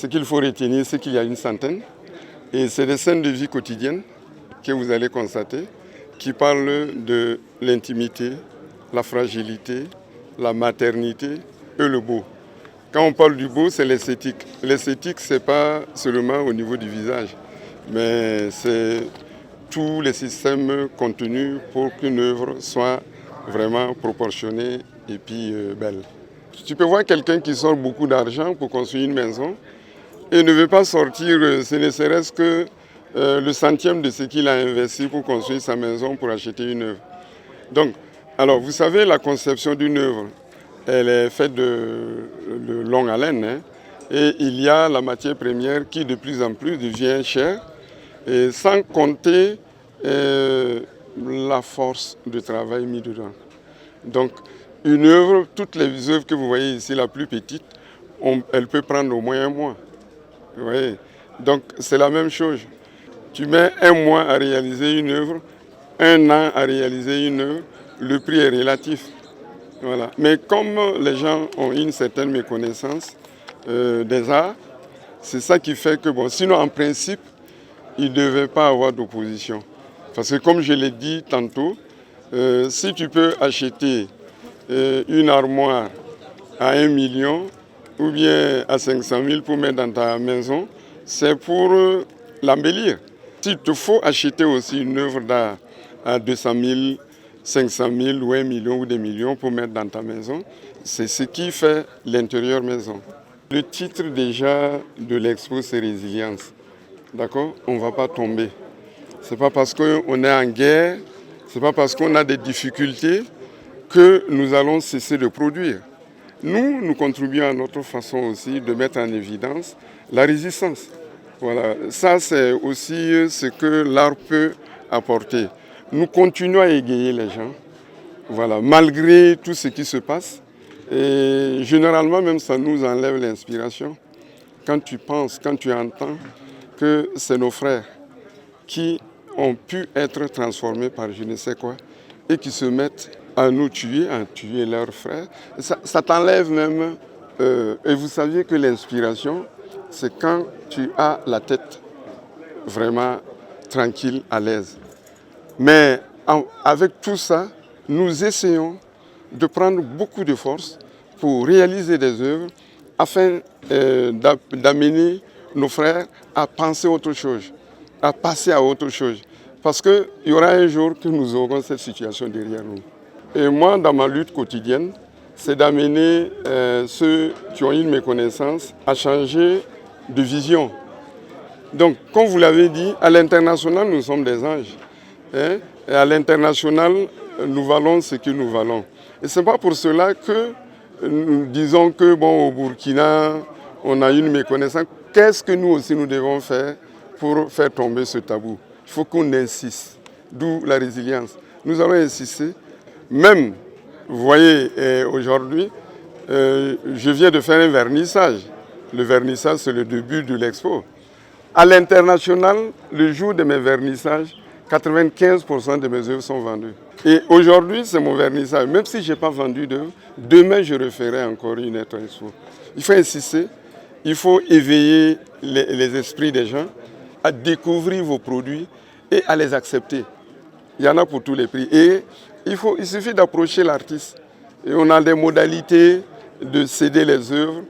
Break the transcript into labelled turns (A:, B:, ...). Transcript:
A: Ce qu'il faut retenir, c'est qu'il y a une centaine. Et c'est des scènes de vie quotidienne que vous allez constater, qui parlent de l'intimité, la fragilité, la maternité et le beau. Quand on parle du beau, c'est l'esthétique. L'esthétique, ce n'est pas seulement au niveau du visage, mais c'est tous les systèmes contenus pour qu'une œuvre soit vraiment proportionnée et puis belle. Tu peux voir quelqu'un qui sort beaucoup d'argent pour construire une maison et ne veut pas sortir, ce ne serait-ce que le centième de ce qu'il a investi pour construire sa maison, pour acheter une œuvre. Donc, alors vous savez, la conception d'une œuvre, elle est faite de longue haleine, hein, et il y a la matière première qui de plus en plus devient chère, et sans compter la force de travail mise dedans. Donc, une œuvre, toutes les œuvres que vous voyez ici, la plus petite, elle peut prendre au moins un mois. Vous voyez? Donc, c'est la même chose. Tu mets un mois à réaliser une œuvre, un an à réaliser une œuvre, le prix est relatif. Voilà. Mais comme les gens ont une certaine méconnaissance des arts, c'est ça qui fait que, bon, sinon en principe, il ne devait pas avoir d'opposition. Parce que comme je l'ai dit tantôt, si tu peux acheter une armoire à 1 million ou bien à 500 000 pour mettre dans ta maison, c'est pour l'embellir. S'il te faut acheter aussi une œuvre d'art à 200 000, 500 000 ou 1 million ou des millions pour mettre dans ta maison, c'est ce qui fait l'intérieur maison. Le titre déjà de l'expo, c'est Résilience. D'accord? On ne va pas tomber. Ce n'est pas parce qu'on est en guerre, ce n'est pas parce qu'on a des difficultés que nous allons cesser de produire. Nous contribuons à notre façon aussi de mettre en évidence la résistance. Voilà. Ça, c'est aussi ce que l'art peut apporter. Nous continuons à égayer les gens, voilà, malgré tout ce qui se passe. Et généralement, même ça nous enlève l'inspiration. Quand tu penses, quand tu entends que c'est nos frères qui ont pu être transformés par je ne sais quoi et qui se mettent à nous tuer, à tuer leurs frères, ça t'enlève même. Et vous saviez que l'inspiration, c'est quand tu as la tête vraiment tranquille, à l'aise. Mais avec tout ça, nous essayons de prendre beaucoup de force pour réaliser des œuvres afin d'amener nos frères à penser autre chose, à passer à autre chose. Parce qu'il y aura un jour que nous aurons cette situation derrière nous. Et moi, dans ma lutte quotidienne, c'est d'amener ceux qui ont une méconnaissance à changer de vision. Donc, comme vous l'avez dit, à l'international, nous sommes des anges. Hein? Et à l'international, nous valons ce que nous valons. Et ce n'est pas pour cela que nous disons que, bon, au Burkina, on a une méconnaissance. Qu'est-ce que nous aussi nous devons faire pour faire tomber ce tabou? Il faut qu'on insiste, d'où la résilience. Nous allons insister. Même, vous voyez, aujourd'hui, je viens de faire un vernissage. Le vernissage, c'est le début de l'expo. À l'international, le jour de mes vernissages, 95% de mes œuvres sont vendues. Et aujourd'hui, c'est mon vernissage. Même si je n'ai pas vendu d'œuvres, demain, je referai encore une autre expo. Il faut insister, il faut éveiller les esprits des gens à découvrir vos produits et à les accepter. Il y en a pour tous les prix. Et il suffit d'approcher l'artiste. Et on a des modalités de céder les œuvres